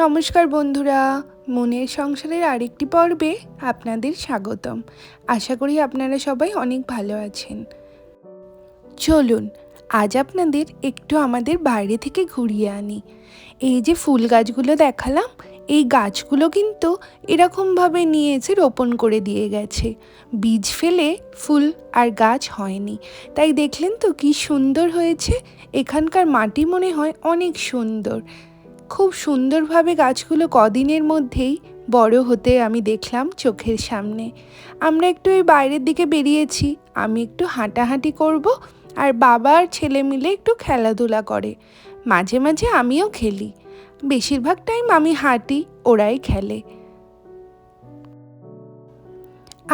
নমস্কার বন্ধুরা, মনের সংসারের আরেকটি পর্বে আপনাদের স্বাগতম। আশা করি আপনারা সবাই অনেক ভালো আছেন। চলুন আজ আপনাদের একটু আমাদের বাইরে থেকে ঘুরিয়ে আনি। এই যে ফুল গাছগুলো দেখালাম, এই গাছগুলো কিন্তু এরকমভাবে নিয়ে এসে রোপণ করে দিয়ে গেছে। বীজ ফেলে ফুল আর গাছ হয়নি, তাই দেখলেন তো কি সুন্দর হয়েছে। এখানকার মাটি মনে হয় অনেক সুন্দর। খুব সুন্দরভাবে গাছগুলো কদিনের মধ্যেই বড় হতে আমি দেখলাম চোখের সামনে। আমরা একটু এই বাইরের দিকে বেরিয়েছি, আমি একটু হাঁটাহাঁটি করব, আর বাবা আর ছেলে মিলে একটু খেলাধুলা করে। মাঝে মাঝে আমিও খেলি, বেশিরভাগ টাইম আমি হাঁটি, ওরাই খেলে।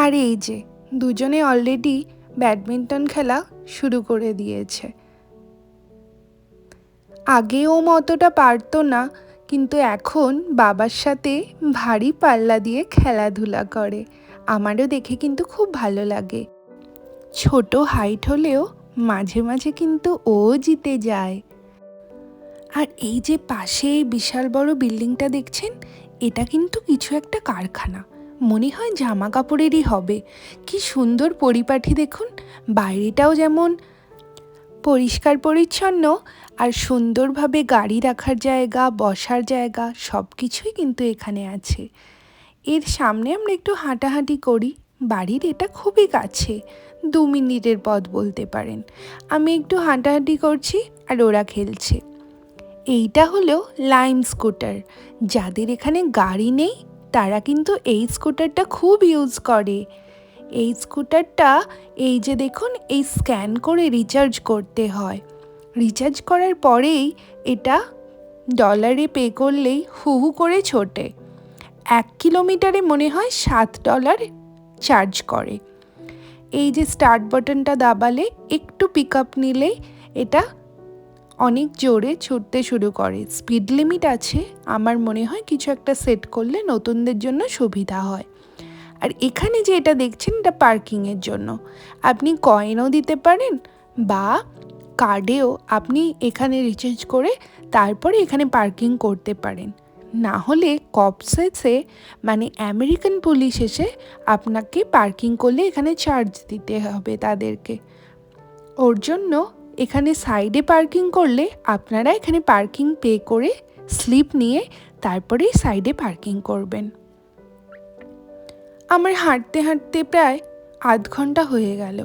আর এই যে দুজনে অলরেডি ব্যাডমিন্টন খেলা শুরু করে দিয়েছে। আগেও অতটা পারতো না, কিন্তু এখন বাবার সাথে ভারী পাল্লা দিয়ে খেলাধুলা করে। আমারও দেখে কিন্তু খুব ভালো লাগে। ছোট হাইট হলেও মাঝে মাঝে কিন্তু ও জিতে যায়। আর এই যে পাশে বিশাল বড় বিল্ডিংটা দেখছেন, এটা কিন্তু কিছু একটা কারখানা, মনে হয় জামা কাপড়েরই হবে। কি সুন্দর পরিপাটি দেখুন, বাইরেটাও যেমন পরিষ্কার পরিচ্ছন্ন, আর সুন্দরভাবে গাড়ি রাখার জায়গা, বসার জায়গা সব কিছুই কিন্তু এখানে আছে। এর সামনে আমরা একটু হাঁটাহাঁটি করি। বাড়ির এটা খুবই কাছে, 2 মিনিটের পথ বলতে পারেন। আমি একটু হাঁটাহাঁটি করছি আর ওরা খেলছে। এইটা হলো লাইম স্কুটার। যাদের এখানে গাড়ি নেই তারা কিন্তু এই স্কুটারটা খুব ইউজ করে। এই স্কুটারটা এই যে দেখুন, এই স্ক্যান করে রিচার্জ করতে হয়। রিচার্জ করার পরেই এটা ডলারে পে করলেই হু হু করে ছোটে। 1 কিলোমিটারে মনে হয় $7 চার্জ করে। এই যে স্টার্ট বাটনটা দাবালে, একটু পিক আপ নিলেই এটা অনেক জোরে ছুটতে শুরু করে। স্পিড লিমিট আছে, আমার মনে হয় কিছু একটা সেট করলে নতুনদের জন্য সুবিধা হয়। আর এখানে যে এটা দেখছেন, এটা পার্কিংয়ের জন্য। আপনি কয়েনও দিতে পারেন বা কার্ডেও আপনি এখানে রিচার্জ করে তারপরে এখানে পার্কিং করতে পারেন। না হলে কপস এসে, মানে আমেরিকান পুলিশ এসে আপনাকে পার্কিং করলে এখানে চার্জ দিতে হবে তাদেরকে। ওর জন্য এখানে সাইডে পার্কিং করলে আপনারা এখানে পার্কিং পে করে স্লিপ নিয়ে তারপরে সাইডে পার্কিং করবেন। আমার হাঁটতে হাঁটতে প্রায় আধ ঘন্টা হয়ে গেল।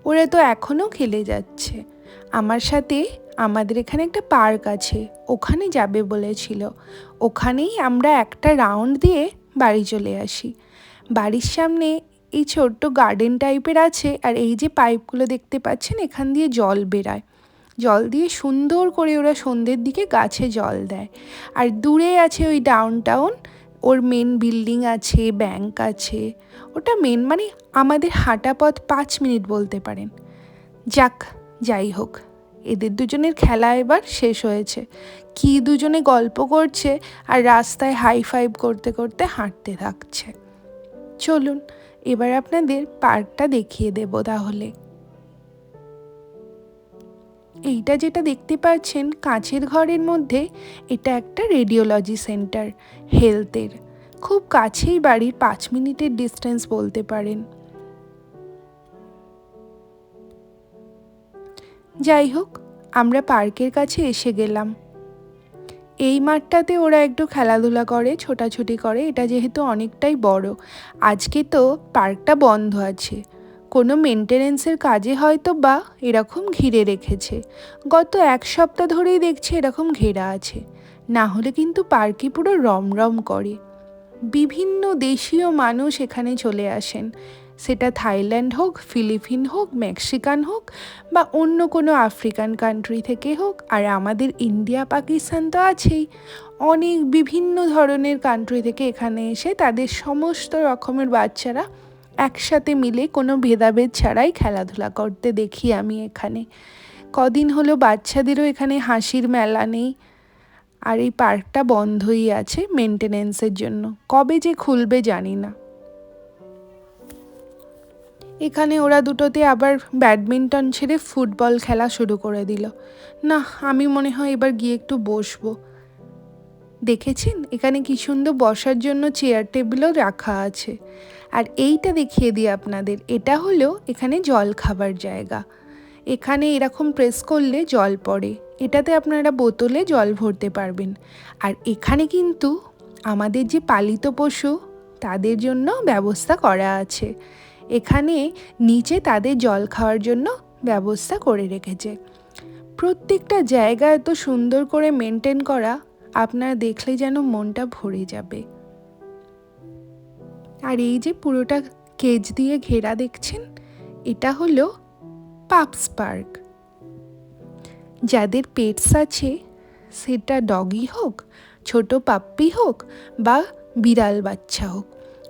ওরা তো এখনও খেলে যাচ্ছে। আমার সাথে আমাদের এখানে একটা পার্ক আছে, ওখানে যাবে বলেছিল। ওখানেই আমরা একটা রাউন্ড দিয়ে বাড়ি চলে আসি। বাড়ির সামনে এই ছোট্ট গার্ডেন টাইপের আছে, আর এই যে পাইপগুলো দেখতে পাচ্ছেন, এখান দিয়ে জল বেরায়। জল দিয়ে সুন্দর করে ওরা সন্ধ্যের দিকে গাছে জল দেয়। আর দূরে আছে ওই ডাউন টাউন, ওর মেন বিল্ডিং আছে, ব্যাংক আছে। ওটা মেন, মানে আমাদের হাঁটা পথ 5 মিনিট বলতে পারেন। যাক, যাই হোক, এদের দুজনের খেলা এবার শেষ হয়েছে। কি দুজনে গল্প করছে আর রাস্তায় হাই ফাইভ করতে করতে হাঁটতে থাকছে। চলুন এবার আপনাদের পার্কটা দেখিয়ে দেব তাহলে। এইটা যেটা দেখতে পাচ্ছেন কাঁচের ঘরের মধ্যে, এটা একটা রেডিওলজি সেন্টার, হেলথের। খুব কাছেই বাড়ির, 5 মিনিটের ডিস্টেন্স বলতে পারেন। যাই হোক, আমরা পার্কের কাছে এসে গেলাম। এই মাঠটাতে ওরা একটু খেলাধুলা করে, ছোটাছুটি করে। এটা যেহেতু অনেকটাই বড়, আজকে তো পার্কটা বন্ধ আছে, কোনো মেনটেনেন্সের কাজে হয়তো বা এরকম ঘিরে রেখেছে। গত 1 সপ্তাহ ধরেই দেখছি এরকম ঘেরা আছে, না হলে কিন্তু পার্কে পুরো রমরম করে। বিভিন্ন দেশীয় মানুষ এখানে চলে আসেন, সেটা থাইল্যান্ড হোক, ফিলিপিন হোক, মেক্সিকান হোক, বা অন্য কোনো আফ্রিকান কান্ট্রি থেকে হোক। আর আমাদের ইন্ডিয়া পাকিস্তান তো আছেই, অনেক বিভিন্ন ধরনের কান্ট্রি থেকে এখানে এসে তাদের সমস্ত রকমের বাচ্চারা একসাথে মিলে কোনো ভেদাভেদ ছাড়াই খেলাধুলা করতে দেখি আমি এখানে। কদিন হলো বাচ্চাদেরও এখানে হাসির মেলা নেই, আর এই পার্কটা বন্ধই আছে মেনটেনেন্সের জন্য। কবে যে খুলবে জানি না। এখানে ওরা দুটোতে আবার ব্যাডমিন্টন ছেড়ে ফুটবল খেলা শুরু করে দিল। না, আমি মনে হয় এবার গিয়ে একটু বসবো। দেখেছেন এখানে কি সুন্দর বসার জন্য চেয়ার টেবিলও রাখা আছে। আর এইটা দেখিয়ে দিই আপনাদের, এটা হলো এখানে জল খাবার জায়গা। এখানে এরকম প্রেস করলে জল পড়ে, এটাতে আপনারা বোতলে জল ভরতে পারবেন। আর এখানে কিন্তু আমাদের যে পালিত পশু তাদের জন্য ব্যবস্থা করা আছে। এখানে নিচে তাদের জল খাওয়ার জন্য ব্যবস্থা করে রেখেছে। প্রত্যেকটা জায়গা এত সুন্দর করে মেনটেন করা, আপনারা দেখলে যেন মনটা ভরে যাবে। আর এই যে পুরোটা কেজ দিয়ে ঘেরা দেখছেন, এটা হলো পাপস পার্ক। যাদের পেটস আছে, সেটা ডগি হোক, ছোট পাপ্পি হোক বা বিড়াল বাচ্চা হোক,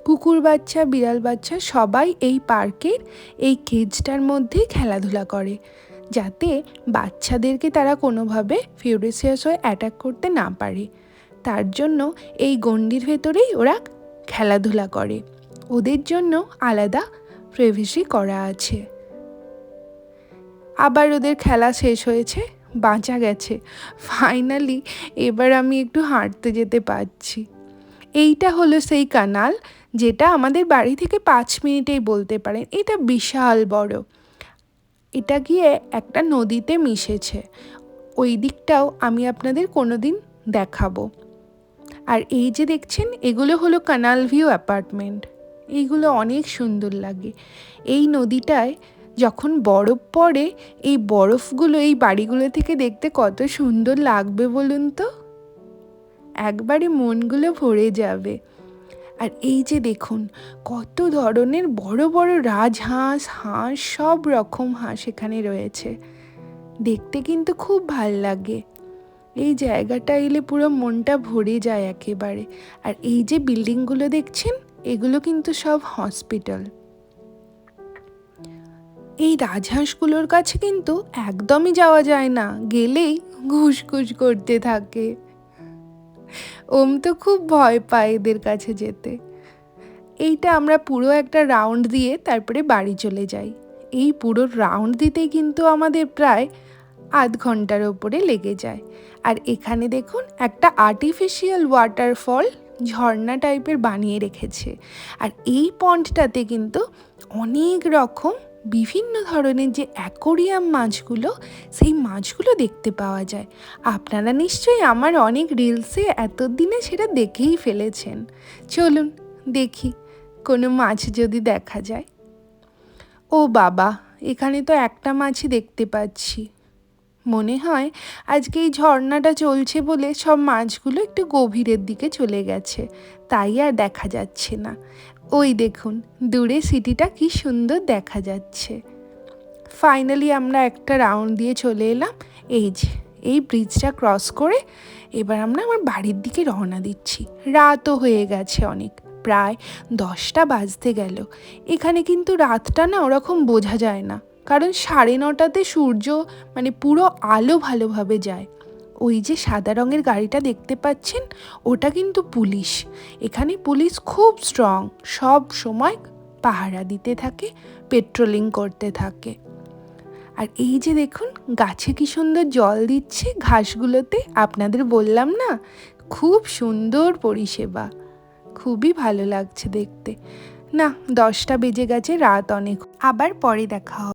কুকুর বাচ্চা, বিড়াল বাচ্চা সবাই এই পার্কের এই কেজটার মধ্যে খেলাধুলা করে, যাতে বাচ্চাদেরকে তারা কোনোভাবে ফিউরিসিয়াস হয়ে অ্যাটাক করতে না পারে। তার জন্য এই গণ্ডির ভেতরেই ওরা খেলাধুলা করে, ওদের জন্য আলাদা প্রাইভেসি করা আছে। আবার ওদের খেলা শেষ হয়েছে, বাঁচা গেছে, ফাইনালি এবার আমি একটু হাঁটতে যেতে পারছি। এইটা হলো সেই কানাল, যেটা আমাদের বাড়ি থেকে 5 মিনিটেই বলতে পারেন। এটা বিশাল বড়, এটা গিয়ে একটা নদীতে মিশেছে। ওই দিকটাও আমি আপনাদের কোনো দিন দেখাবো। আর এই যে দেখছেন, এগুলো হলো কানাল ভিউ অ্যাপার্টমেন্ট। এইগুলো অনেক সুন্দর লাগে। এই নদীটায় যখন বরফ পড়ে, এই বরফগুলো এই বাড়িগুলো থেকে দেখতে কত সুন্দর লাগবে বলুন তো, একবারে মনগুলো ভরে যাবে। আর এই যে দেখুন, কত ধরনের বড় বড় রাজহাঁস, হাঁস, সব রকম হাঁস এখানে রয়েছে। দেখতে কিন্তু খুব ভাল লাগে। এই জায়গাটা এলে পুরো মনটা ভরে যায় একেবারে। আর এই যে বিল্ডিংগুলো দেখছেন, এগুলো কিন্তু সব হসপিটাল। এই রাজহাঁসগুলোর কাছে কিন্তু একদমই যাওয়া যায় না, গেলেই ঘুসঘুস করতে থাকে। ওম তো খুব ভয় পায় এদের কাছে যেতে। এইটা আমরা পুরো একটা রাউন্ড দিয়ে তারপরে বাড়ি চলে যাই। এই পুরো রাউন্ড দিতেই কিন্তু আমাদের প্রায় আধ ঘন্টার ওপরে লেগে যায়। আর এখানে দেখুন একটা আর্টিফিশিয়াল ওয়াটারফল, ঝর্ণা টাইপের বানিয়ে রেখেছে। আর এই পন্ডটাতে কিন্তু অনেক রকম বিভিন্ন ধরনের যে অ্যাকোরিয়াম মাছগুলো, সেই মাছগুলো দেখতে পাওয়া যায়। আপনারা নিশ্চয়ই আমার অনেক রিলসে এতদিনে সেটা দেখেই ফেলেছেন। চলুন দেখি কোনো মাছ যদি দেখা যায়। ও বাবা, এখানে তো একটা মাছই দেখতে পাচ্ছি। মনে হয় আজকে এই ঝর্ণাটা চলছে বলে সব মাছগুলো একটু গভীরের দিকে চলে গেছে, তাই আর দেখা যাচ্ছে না। ওই দেখুন দূরে সিটিটা কি সুন্দর দেখা যাচ্ছে। ফাইনালি আমরা একটা রাউন্ড দিয়ে চলে এলাম। এই যে এই ব্রিজটা ক্রস করে এবার আমরা আমার বাড়ির দিকে রওনা দিচ্ছি। রাতও হয়ে গেছে অনেক, প্রায় 10টা বাজতে গেল। এখানে কিন্তু রাতটা না ওরকম বোঝা যায় না, কারণ 9:30টাতে সূর্য মানে পুরো আলো ভালোভাবে যায়। ওই যে সাদা রঙের গাড়িটা দেখতে পাচ্ছেন, ওটা কিন্তু পুলিশ। এখানে পুলিশ খুব স্ট্রং, সব সময় পাহারা দিতে থাকে, পেট্রোলিং করতে থাকে। আর এই যে দেখুন গাছে কি সুন্দর জল দিচ্ছে ঘাসগুলোতে, আপনাদের বললাম না, খুব সুন্দর পরিষেবা, খুবই ভালো লাগছে দেখতে। না, 10টা বেজে গেছে, রাত অনেক, আবার পরে দেখা হবে।